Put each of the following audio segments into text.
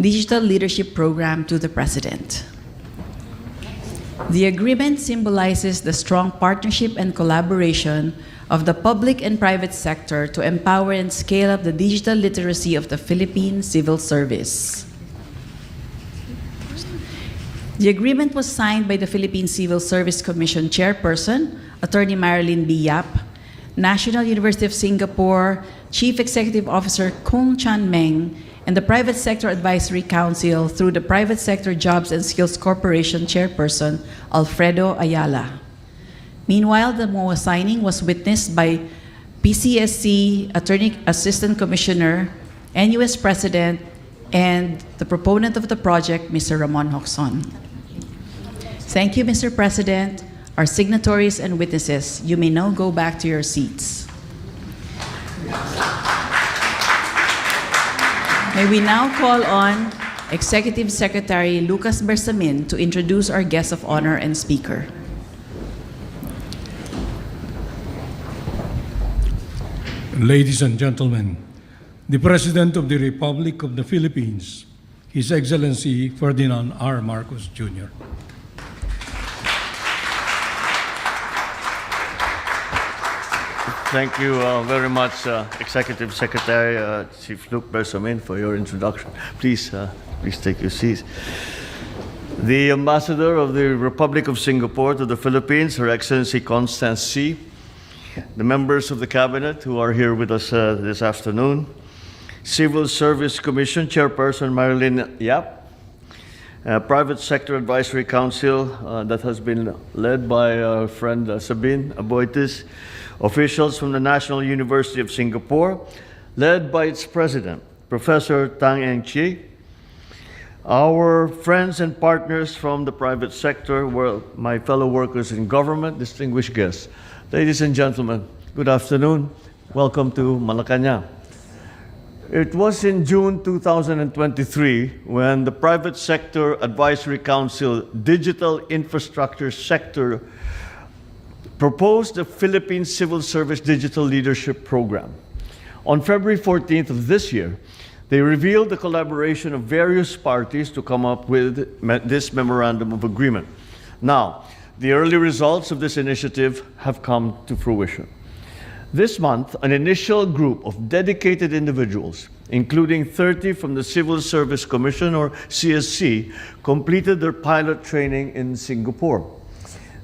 Digital Leadership Program to the President. The agreement symbolizes the strong partnership and collaboration of the public and private sector to empower and scale up the digital literacy of the Philippine civil service. The agreement was signed by the Philippine Civil Service Commission Chairperson, Attorney Marilyn B. Yap, National University of Singapore Chief Executive Officer Kung Chan Meng, and the Private Sector Advisory Council through the Private Sector Jobs and Skills Corporation Chairperson, Alfredo Ayala. Meanwhile, the MOA signing was witnessed by PCSC Attorney Assistant Commissioner, NUS President, and the proponent of the project, Mr. Ramon Hoxon. Thank you, Mr. President, our signatories and witnesses. You may now go back to your seats. May we now call on Executive Secretary Lucas Bersamin to introduce our guest of honor and speaker. Ladies and gentlemen, the President of the Republic of the Philippines, His Excellency Ferdinand R. Marcos Jr. Thank you very much, Executive Secretary Chief Luke Bersamin, for your introduction. Please take your seats. The Ambassador of the Republic of Singapore to the Philippines, Her Excellency Constance C., the members of the Cabinet who are here with us this afternoon, Civil Service Commission Chairperson Marilyn Yap, Private Sector Advisory Council that has been led by our friend Sabine Aboitis, officials from the National University of Singapore, led by its president, Professor Tang Eng Chi, our friends and partners from the private sector, my fellow workers in government, distinguished guests. Ladies and gentlemen, good afternoon. Welcome to Malacanang. It was in June 2023 when the Private Sector Advisory Council Digital Infrastructure Sector proposed the Philippine Civil Service Digital Leadership Program. On February 14th of this year, they revealed the collaboration of various parties to come up with this Memorandum of Agreement. Now, the early results of this initiative have come to fruition. This month, an initial group of dedicated individuals, including 30 from the Civil Service Commission, or CSC, completed their pilot training in Singapore.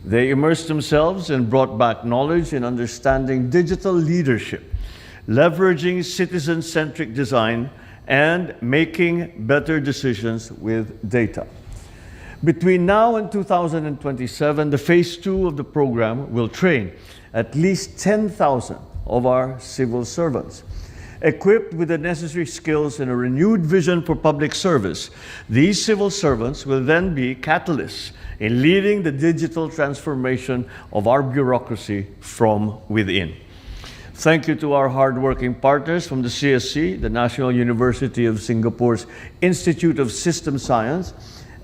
They immersed themselves and brought back knowledge in understanding digital leadership, leveraging citizen-centric design, and making better decisions with data. Between now and 2027, the phase 2 of the program will train at least 10,000 of our civil servants. Equipped with the necessary skills and a renewed vision for public service, these civil servants will then be catalysts in leading the digital transformation of our bureaucracy from within. Thank you to our hardworking partners from the CSC, the National University of Singapore's Institute of System Science,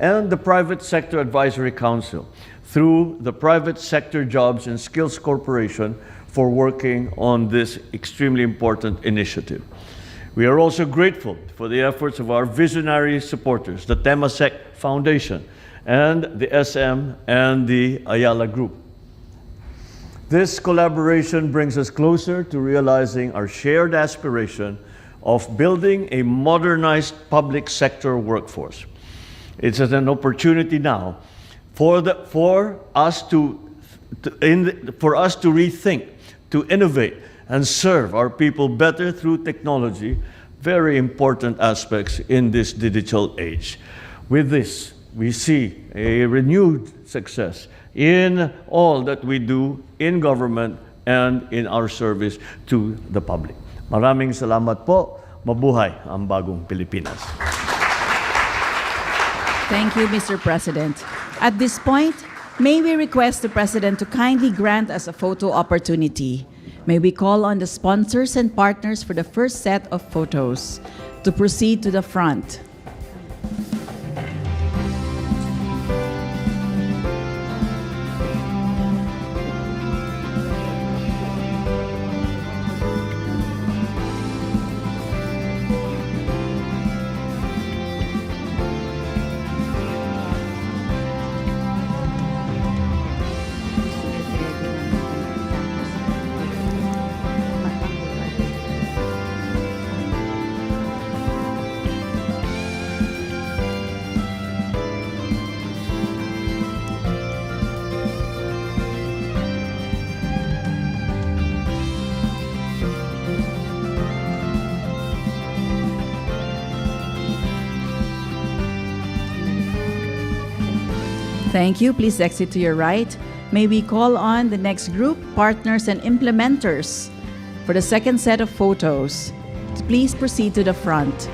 and the Private Sector Advisory Council through the Private Sector Jobs and Skills Corporation for working on this extremely important initiative. We are also grateful for the efforts of our visionary supporters, the Temasek Foundation, and the SM and the Ayala Group. This collaboration brings us closer to realizing our shared aspiration of building a modernized public sector workforce. It's an opportunity now for us to rethink, to innovate, and serve our people better through technology, very important aspects in this digital age. With this, we see a renewed success in all that we do in government and in our service to the public. Maraming salamat po. Mabuhay ang bagong Pilipinas. Thank you, Mr. President. At this point, may we request the President to kindly grant us a photo opportunity. May we call on the sponsors and partners for the first set of photos to proceed to the front. Thank you. Please exit to your right. May we call on the next group, partners and implementers, for the second set of photos. Please proceed to the front.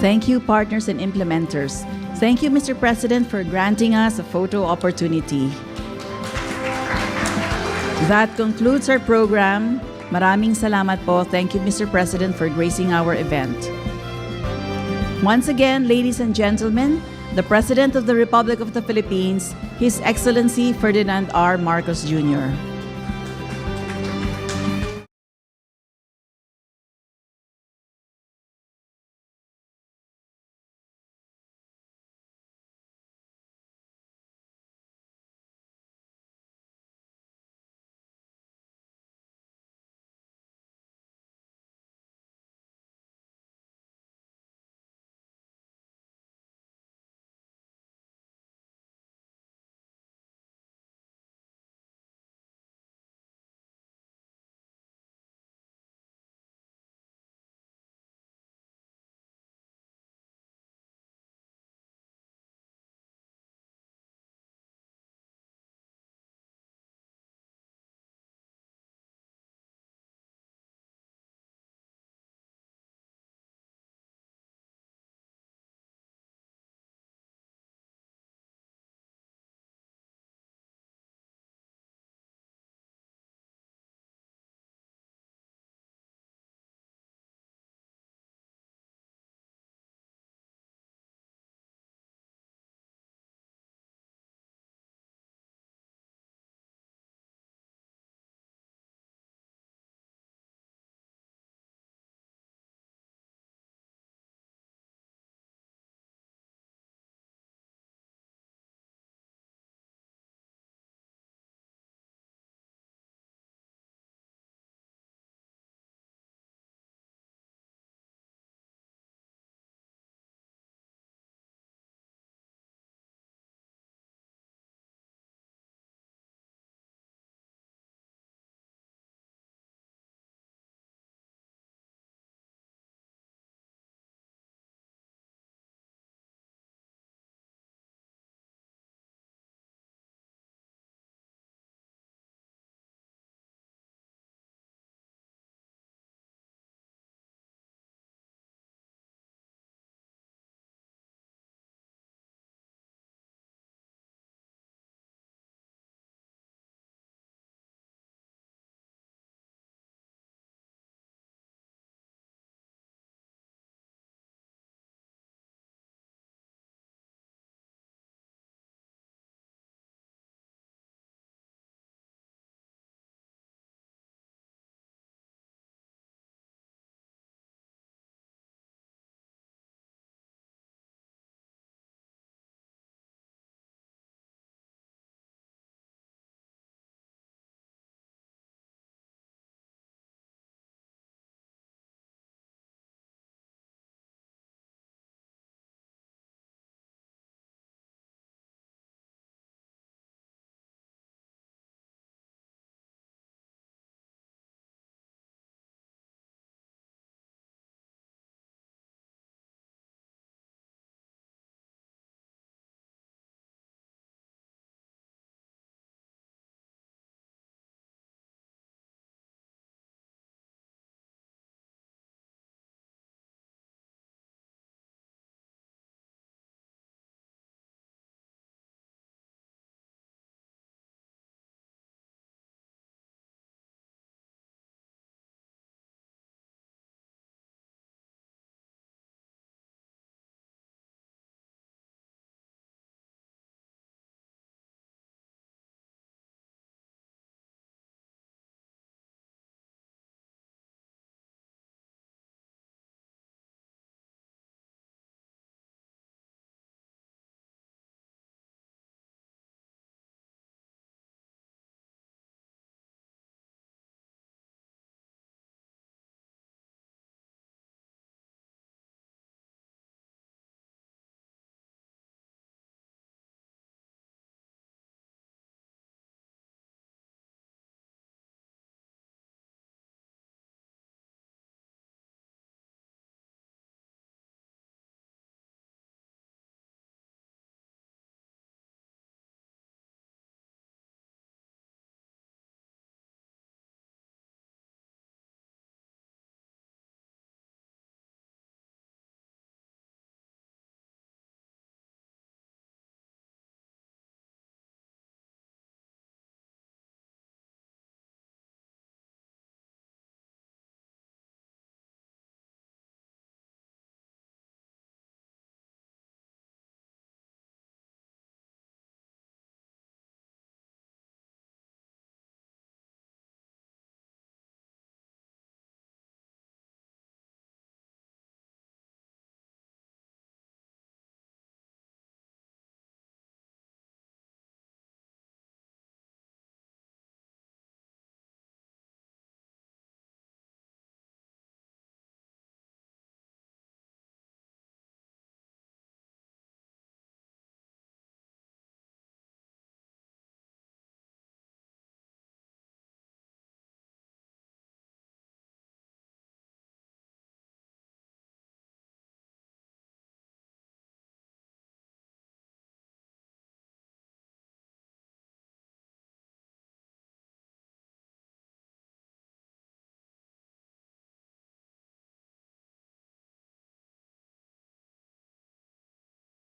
Thank you, partners and implementers. Thank you, Mr. President, for granting us a photo opportunity. That concludes our program. Maraming salamat po. Thank you, Mr. President, for gracing our event. Once again, ladies and gentlemen, the President of the Republic of the Philippines, His Excellency Ferdinand R. Marcos Jr.